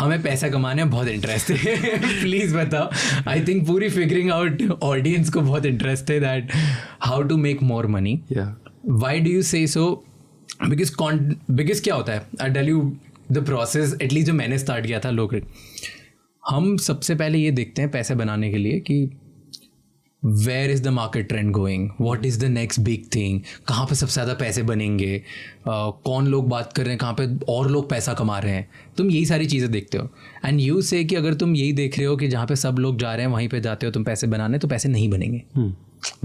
हमें पैसा कमाने में बहुत इंटरेस्ट है प्लीज़ बताओ. आई थिंक पूरी फिगरिंग आउट ऑडियंस को बहुत इंटरेस्ट है that how to make more money. Why do you say so? Because क्या होता है, I tell you the process, at least जो मैंने स्टार्ट किया था लोग. हम सबसे पहले ये देखते हैं पैसे बनाने के लिए कि where is the market trend going, what is the next big thing, कहाँ पे सबसे ज़्यादा पैसे बनेंगे, कौन लोग बात कर रहे हैं, कहाँ पे और लोग पैसा कमा रहे हैं. तुम यही सारी चीज़ें देखते हो. एंड यू से कि अगर तुम यही देख रहे हो कि जहाँ पे सब लोग जा रहे हैं वहीं पे जाते हो तुम पैसे बनाने, तो पैसे नहीं बनेंगे.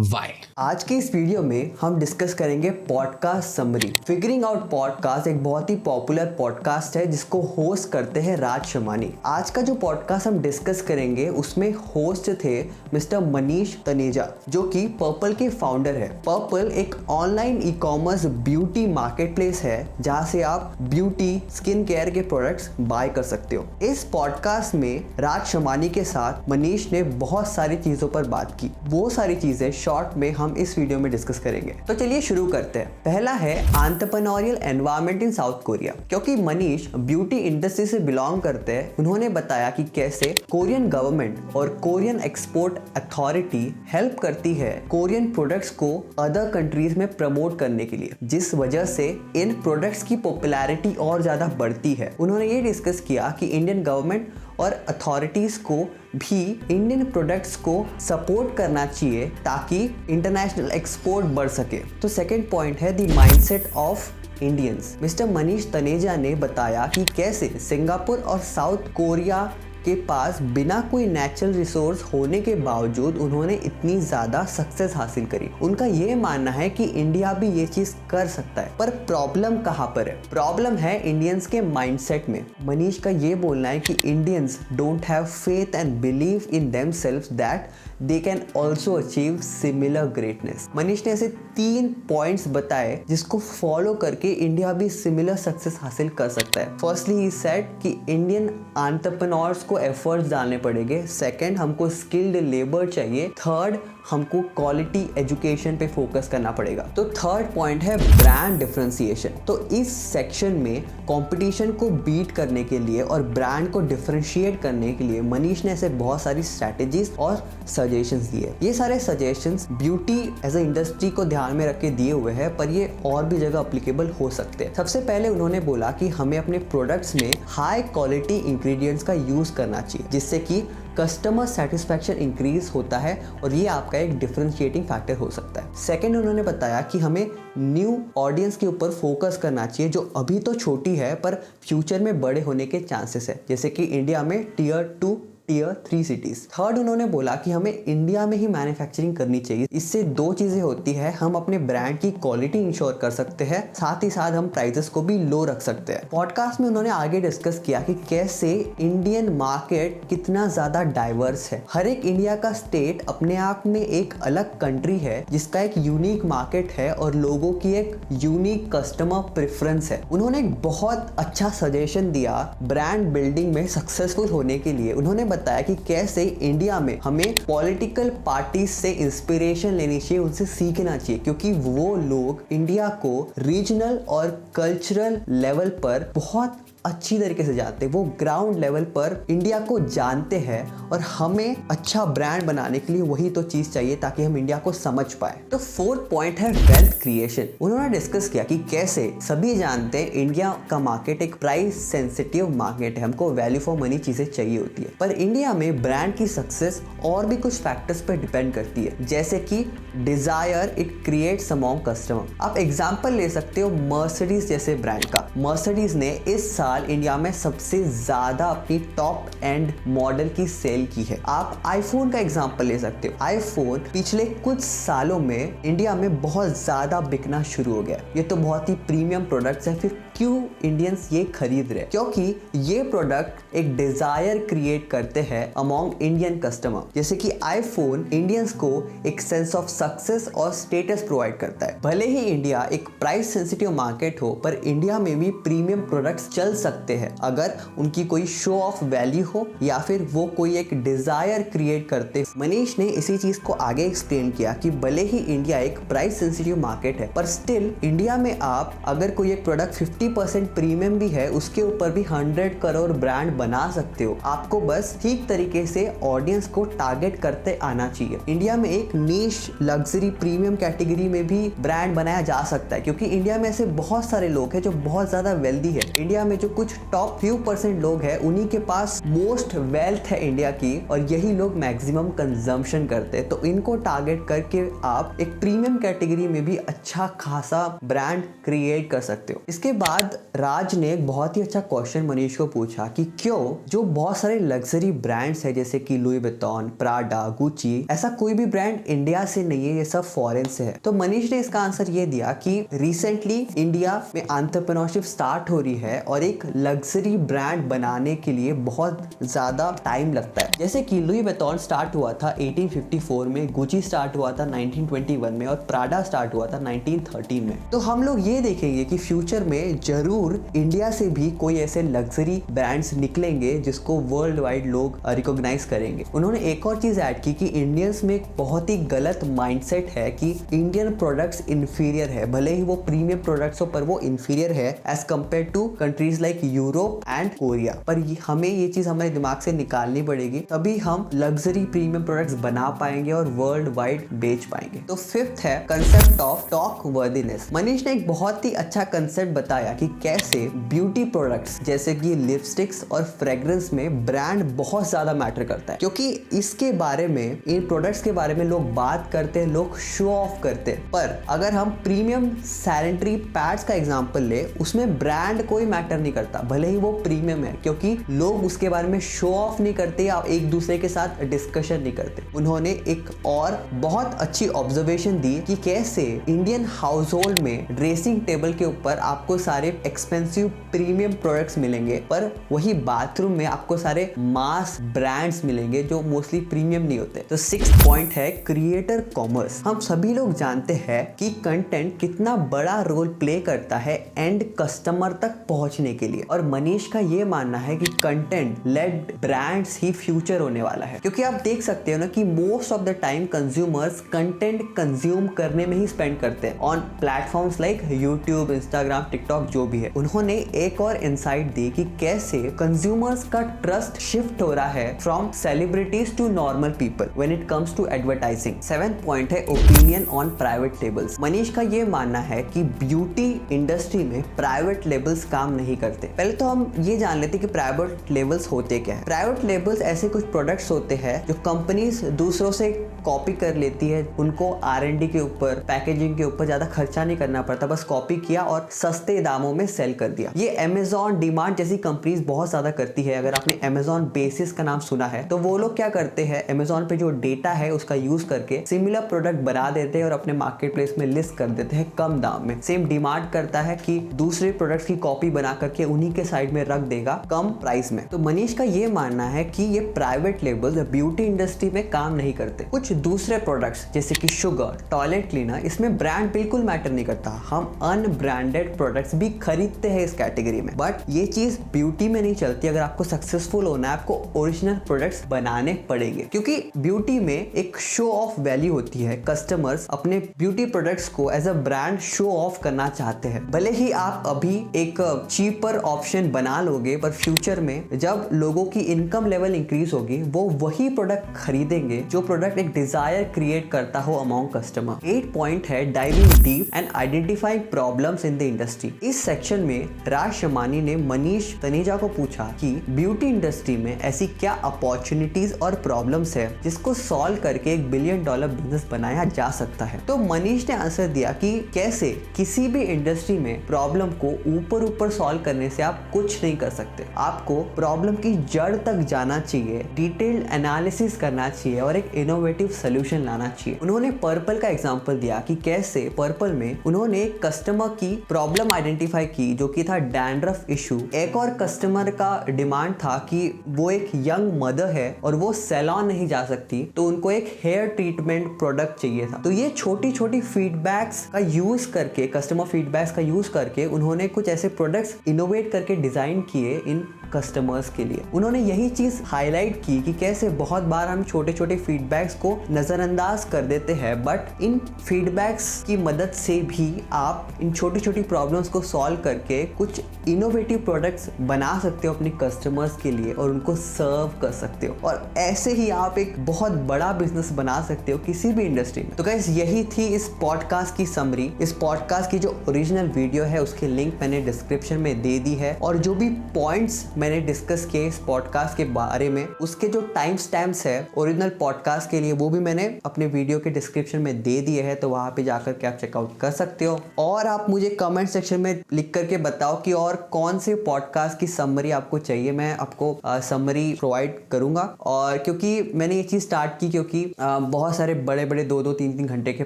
Why? आज के इस वीडियो में हम डिस्कस करेंगे podcast summary. Figuring out podcast एक बहुत ही पॉपुलर पॉडकास्ट है जिसको होस्ट करते हैं राज शमानी. आज का जो पॉडकास्ट हम डिस्कस करेंगे उसमें होस्ट थे मिस्टर मनीष तनेजा जो कि पर्पल के फाउंडर है. पर्पल एक online e commerce beauty market place है जहाँ से आप ब्यूटी स्किन केयर के प्रोडक्ट्स बाय कर सकते हो. इस पॉडकास्ट में राज शमानी के साथ मनीष ने बहुत सारी चीजों पर बात की. वो सारी चीजें शॉर्ट में हम इस वीडियो में डिस्कस करेंगे. तो चलिए शुरू करते हैं. पहला है entrepreneurial environment in south Korea. क्योंकि मनीष ब्यूटी इंडस्ट्री से बिलोंग करते हैं, उन्होंने बताया कि कैसे कोरियन गवर्नमेंट और कोरियन एक्सपोर्ट अथॉरिटी हेल्प करती है कोरियन प्रोडक्ट्स को अदर कंट्रीज में प्रमोट करने के लिए, जिस वजह से इन प्रोडक्ट्स की पॉपुलैरिटी और ज्यादा बढ़ती है. उन्होंने ये डिस्कस किया कि इंडियन गवर्नमेंट और अथॉरिटीज को भी इंडियन प्रोडक्ट्स को सपोर्ट करना चाहिए ताकि इंटरनेशनल एक्सपोर्ट बढ़ सके. तो सेकंड पॉइंट है the mindset of Indians. Mister Manish Taneja ने बताया कि कैसे सिंगापुर और साउथ कोरिया के पास बिना कोई नेचुरल रिसोर्स होने के बावजूद उन्होंने इतनी ज्यादा सक्सेस हासिल करी. उनका ये मानना है कि इंडिया भी ये चीज कर सकता है, पर प्रॉब्लम कहाँ पर है? प्रॉब्लम है इंडियंस के माइंडसेट में. मनीष का ये बोलना है कि Indians don't have faith and believe in themselves that they can also achieve similar greatness. Manish ने ऐसे 3 पॉइंट्स बताए जिसको फॉलो करके इंडिया भी सिमिलर सक्सेस हासिल कर सकता है. फर्स्टली ही सेड कि इंडियन एंटरप्रेन्योर्स को एफर्ट्स डालने पड़ेंगे. सेकंड, हमको स्किल्ड लेबर चाहिए. थर्ड, हमको क्वालिटी एजुकेशन पे फोकस करना पड़ेगा. तो थर्ड पॉइंट है ब्रांड डिफरेंशिएशन. तो इस सेक्शन में कंपटीशन को बीट करने के लिए और ब्रांड को डिफरेंशिएट करने के लिए मनीष ने ऐसे बहुत सारी स्ट्रैटेजीज और सजेशंस दिए. ये सारे suggestions beauty as a industry को ध्यान में रख के दिए हुए हैं, पर ये और भी जगह अप्लीकेबल हो सकते हैं. सबसे पहले उन्होंने बोला कि हमें अपने प्रोडक्ट्स में हाई क्वालिटी इंग्रेडिएंट्स का यूज करना चाहिए जिससे कि कस्टमर सेटिस्फैक्शन इंक्रीज होता है और ये आपका एक डिफरेंशिएटिंग फैक्टर हो सकता है. सेकंड, उन्होंने बताया कि हमें न्यू ऑडियंस के ऊपर फोकस करना चाहिए जो अभी तो छोटी है पर फ्यूचर में बड़े होने के चांसेस है, जैसे कि इंडिया में टियर 2 टियर 3 सिटीज. थर्ड, उन्होंने बोला कि हमें इंडिया में ही मैन्युफैक्चरिंग करनी चाहिए. इससे 2 चीजें होती है, हम अपने ब्रांड की क्वालिटी इंश्योर कर सकते हैं, साथ ही साथ हम प्राइसेस को भी लो रख सकते हैं. पॉडकास्ट में उन्होंने आगे डिस्कस किया कि कैसे इंडियन मार्केट कितना ज्यादा डाइवर्स है. हर एक इंडिया का स्टेट अपने आप में एक अलग कंट्री है जिसका एक यूनिक मार्केट है और लोगों की एक यूनिक कस्टमर प्रेफरेंस है. उन्होंने एक बहुत अच्छा सजेशन दिया ब्रांड बिल्डिंग में सक्सेसफुल होने के लिए. उन्होंने बताया कि कैसे इंडिया में हमें पॉलिटिकल पार्टीज से इंस्पिरेशन लेनी चाहिए, उनसे सीखना चाहिए, क्योंकि वो लोग इंडिया को रीजनल और कल्चरल लेवल पर बहुत अच्छी तरीके से जानते हैं. वो ग्राउंड लेवल पर इंडिया को जानते हैं और हमें अच्छा ब्रांड बनाने के लिए वही तो चीज चाहिए ताकि हम इंडिया को समझ पाए. तो फोर्थ पॉइंट है वेल्थ क्रिएशन. उन्होंने डिस्कस किया कि कैसे सभी जानते हैं इंडिया का मार्केट एक प्राइस सेंसिटिव मार्केट है, हमको वैल्यू फॉर मनी चीजें चाहिए होती है, पर इंडिया में ब्रांड की सक्सेस और भी कुछ फैक्टर्स पर डिपेंड करती है, जैसे कि desire it creates among customer. आप एग्जांपल ले सकते हो मर्सिडीज जैसे ब्रांड का. मर्सिडीज ने इस साल इंडिया में सबसे ज्यादा अपनी टॉप एंड मॉडल की सेल की है. आप आईफोन का एग्जांपल ले सकते हो. आईफोन पिछले कुछ सालों में इंडिया में बहुत ज्यादा बिकना शुरू हो गया. ये तो बहुत ही प्रीमियम प्रोडक्ट्स है, फिर क्यों इंडियंस ये खरीद रहे? क्योंकि ये प्रोडक्ट एक डिजायर क्रिएट करते हैं अमॉन्ग इंडियन कस्टमर. जैसे कि आईफोन इंडियंस को एक सेंस ऑफ सक्सेस और स्टेटस प्रोवाइड करता है. भले ही इंडिया एक प्राइस सेंसिटिव मार्केट हो, पर इंडिया में भी प्रीमियम प्रोडक्ट्स चल सकते हैं अगर उनकी कोई शो ऑफ वैल्यू हो या फिर वो कोई एक डिजायर क्रिएट करते. मनीष ने इसी चीज को आगे एक्सप्लेन किया कि भले ही इंडिया एक प्राइस सेंसिटिव मार्केट है, पर स्टिल इंडिया में आप अगर कोई एक प्रोडक्ट 50% प्रीमियम भी है, उसके ऊपर भी 100 करोड़ ब्रांड बना सकते हो। आपको बस ठीक तरीके से ऑडियंस को टारगेट करते आना चाहिए। इंडिया में एक नीश लग्जरी प्रीमियम कैटेगरी में भी ब्रांड बनाया जा सकता है, क्योंकि इंडिया में ऐसे बहुत सारे लोग हैं जो बहुत ज्यादा वेल्दी है। इंडिया में जो कुछ टॉप फ्यू % लोग हैं, उन्हीं के पास मोस्ट वेल्थ है इंडिया की, और यही लोग मैक्सिमम कंजम्पशन करते हैं। तो इनको टारगेट करके आप एक प्रीमियम कैटेगरी में भी अच्छा खासा ब्रांड क्रिएट कर सकते हो। इसके बाद राज ने एक बहुत ही अच्छा क्वेश्चन मनीष को पूछा कि क्यों जो बहुत सारे लग्जरी ब्रांड्स है जैसे कि लुई विटॉन, प्राडा, गुची, ऐसा कोई भी ब्रांड इंडिया से नहीं है, ये सब फॉरेन से है। तो मनीष ने इसका आंसर ये दिया कि रिसेंटली इंडिया में एंटरप्रेन्योरशिप स्टार्ट हो रही है और एक लग्जरी ब्रांड बनाने के लिए बहुत ज्यादा टाइम लगता है। जैसे कि लुई विटॉन स्टार्ट हुआ था 1854 में, गुची स्टार्ट हुआ था 1921 में और प्राडा स्टार्ट हुआ था 1913 में। तो हम लोग ये देखेंगे कि फ्यूचर में जरूर इंडिया से भी कोई ऐसे लग्जरी ब्रांड्स निकलेंगे जिसको वर्ल्ड वाइड लोग रिकॉग्नाइज करेंगे। उन्होंने एक और चीज ऐड की कि इंडियंस में एक बहुत ही गलत माइंडसेट है कि इंडियन प्रोडक्ट्स इंफीरियर है, भले ही वो प्रीमियम प्रोडक्ट्स हो पर वो इंफीरियर है as compare to countries like Europe and Korea. पर हमें ये चीज हमारे दिमाग से निकालनी पड़ेगी, तभी हम लग्जरी प्रीमियम प्रोडक्ट्स बना पाएंगे और वर्ल्ड वाइड बेच पाएंगे। तो फिफ्थ है concept of talk worthiness. Manish ने एक बहुत ही अच्छा कंसेप्ट बताया कि कैसे ब्यूटी प्रोडक्ट्स जैसे कि लिपस्टिक्स और फ्रेग्रेंस में ब्रांड बहुत ज्यादा मैटर करता है, क्योंकि इसके बारे में, इन प्रोडक्ट्स के बारे में लोग बात करते हैं, लोग शो ऑफ करते हैं। पर अगर हम प्रीमियम सैनिटरी पैड्स का एग्जांपल ले, उसमें ब्रांड कोई मैटर नहीं करता, भले ही वो प्रीमियम है, क्योंकि लोग उसके बारे में शो ऑफ नहीं करते या एक दूसरे के साथ डिस्कशन नहीं करते। उन्होंने एक और बहुत अच्छी ऑब्जर्वेशन दी कि कैसे इंडियन हाउस होल्ड में ड्रेसिंग टेबल के ऊपर आपको सारे एक्सपेंसिव प्रीमियम प्रोडक्ट्स मिलेंगे, पर वही बाथरूम में आपको सारे मास ब्रांड्स मिलेंगे जो मोस्टली प्रीमियम नहीं होते। तो सिक्स्थ पॉइंट है क्रिएटर कॉमर्स। हम सभी लोग जानते हैं कि कंटेंट कितना बड़ा रोल प्ले करता है एंड कस्टमर तक पहुंचने के लिए, और मनीष का ये मानना है कि कंटेंट लेड ब्रांड्स ही फ्यूचर होने वाला है। क्योंकि आप देख सकते हो ना कि most of the time consumers content consume करने में ही स्पेंड करते हैं on platforms like YouTube, Instagram, TikTok जो भी है। उन्होंने एक और इंसाइट दी कि कैसे कंज्यूमर्स का ट्रस्ट शिफ्ट हो रहा है from celebrities to normal people when it comes to advertising. Seventh point है opinion on private labels. Manish का ये मानना है कि ब्यूटी इंडस्ट्री में प्राइवेट लेबल्स काम नहीं करते। पहले तो हम ये जान लेते कि प्राइवेट लेबल्स होते क्या है। प्राइवेट लेबल्स ऐसे कुछ प्रोडक्ट्स होते हैं जो कंपनीज दूसरों से कॉपी कर लेती है, उनको R&D के ऊपर, पैकेजिंग के ऊपर ज्यादा खर्चा नहीं करना पड़ता, बस कॉपी किया और सस्ते दामों में सेल कर दिया। ये Amazon, डिमांड जैसी कंपनीज बहुत ज्यादा करती है। अगर आपने Amazon बेसिस का नाम सुना है, तो वो लोग क्या करते हैं, Amazon पे जो डेटा है उसका यूज करके सिमिलर प्रोडक्ट बना देते हैं और अपने मार्केट प्लेस में लिस्ट कर देते हैं कम दाम में। सेम डिमांड करता है कि दूसरे प्रोडक्ट्स की कॉपी बना करके उन्हीं के साइड में रख देगा कम प्राइस में। तो मनीष का ये मानना है कि ये प्राइवेट लेबल्स ब्यूटी इंडस्ट्री में काम नहीं करते। कुछ दूसरे प्रोडक्ट्स जैसे कि शुगर, टॉयलेट क्लीनर, इसमें ब्रांड बिल्कुल मैटर नहीं करता। हम अनब्रांडेड प्रोडक्ट्स भी खरीदते हैं इस कैटेगरी में, बट ये चीज ब्यूटी में नहीं चलती। अगर आपको सक्सेसफुल होना है, आपको ओरिजिनल प्रोडक्ट्स बनाने पड़ेंगे, क्योंकि ब्यूटी में एक शो ऑफ वैल्यू होती है। कस्टमर्स अपने ब्यूटी प्रोडक्ट्स को as a brand show off करना चाहते हैं। भले ही आप अभी एक चीपर ऑप्शन बना लोगे, पर फ्यूचर में जब लोगों की इनकम लेवल इंक्रीज होगी, वो वही प्रोडक्ट खरीदेंगे जो प्रोडक्ट एक डिजायर क्रिएट करता हो अमॉन्ग कस्टमर। 8 पॉइंट है diving deep and identifying problems in the industry. इस सेक्शन में राज शमानी ने मनीष तनेजा को पूछा कि ब्यूटी इंडस्ट्री में ऐसी क्या अपॉर्चुनिटीज और प्रॉब्लम्स है जिसको सॉल्व करके $1 बिलियन बिजनेस बनाया जा सकता है। तो मनीष ने आंसर दिया कि कैसे किसी भी इंडस्ट्री में प्रॉब्लम को ऊपर सॉल्व करने से आप कुछ नहीं कर सकते। आपको प्रॉब्लम की जड़ तक जाना चाहिए, डिटेल्ड एनालिसिस करना चाहिए और एक इनोवेटिव सोल्यूशन लाना चाहिए। उन्होंने पर्पल का एग्जांपल दिया कि कैसे पर्पल में उन्होंने एक कस्टमर की प्रॉब्लम आइडेंटिफाई की जो कि था डैंड्रफ इशू। एक और कस्टमर का डिमांड था कि वो एक यंग मदर है और वो सैलून नहीं जा सकती, तो उनको एक हेयर ट्रीटमेंट प्रोडक्ट चाहिए था। तो ये छोटी छोटी फीडबैक्स का यूज करके, कस्टमर फीडबैक्स का यूज करके उन्होंने कुछ ऐसे प्रोडक्ट्स इनोवेट करके डिजाइन किए इन कस्टमर्स के लिए। उन्होंने यही चीज हाईलाइट की कि कैसे बहुत बार हम छोटे छोटे फीडबैक्स को नजरअंदाज कर देते हैं, बट इन फीडबैक्स की मदद से भी आप इन छोटी छोटी प्रॉब्लम्स को सॉल्व करके कुछ इनोवेटिव प्रोडक्ट्स बना सकते हो अपने कस्टमर्स के लिए और उनको सर्व कर सकते हो, और ऐसे ही आप एक बहुत बड़ा बिजनेस बना सकते हो किसी भी इंडस्ट्री में। तो गाइस यही थी इस पॉडकास्ट की समरी। इस पॉडकास्ट की जो ओरिजिनल वीडियो है उसकी लिंक मैंने डिस्क्रिप्शन में दे दी है, और जो भी पॉइंट्स मैंने डिस्कस किए इस पॉडकास्ट के बारे में उसके जो टाइम स्टैम्प्स है ओरिजिनल पॉडकास्ट के लिए वो भी मैंने अपने वीडियो के डिस्क्रिप्शन में दे दिए है, तो वहां पे जाकर के आप चेकआउट कर सकते हो। और आप मुझे कमेंट सेक्शन में लिख करके बताओ कि और कौन से पॉडकास्ट की समरी आपको चाहिए, मैं आपको समरी प्रोवाइड करूंगा। और क्योंकि मैंने ये चीज स्टार्ट की क्योंकि बहुत सारे बड़े बड़े 2-2, 3-3 घंटे के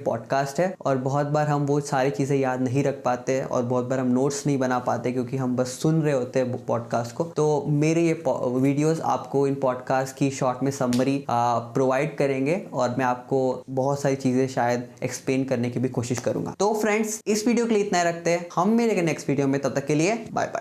पॉडकास्ट है, और बहुत बार हम वो सारी चीजें याद नहीं रख पाते और बहुत बार हम नोट्स नहीं बना पाते क्योंकि हम बस सुन रहे होते हैं पॉडकास्ट को। तो मेरे ये वीडियोस आपको इन पॉडकास्ट की शॉर्ट में समरी प्रोवाइड करेंगे, और मैं आपको बहुत सारी चीजें शायद एक्सप्लेन करने की भी कोशिश करूंगा। तो फ्रेंड्स इस वीडियो के लिए इतना ही रखते हैं, हम मिलेंगे नेक्स्ट वीडियो में, तब तक के लिए बाय बाय।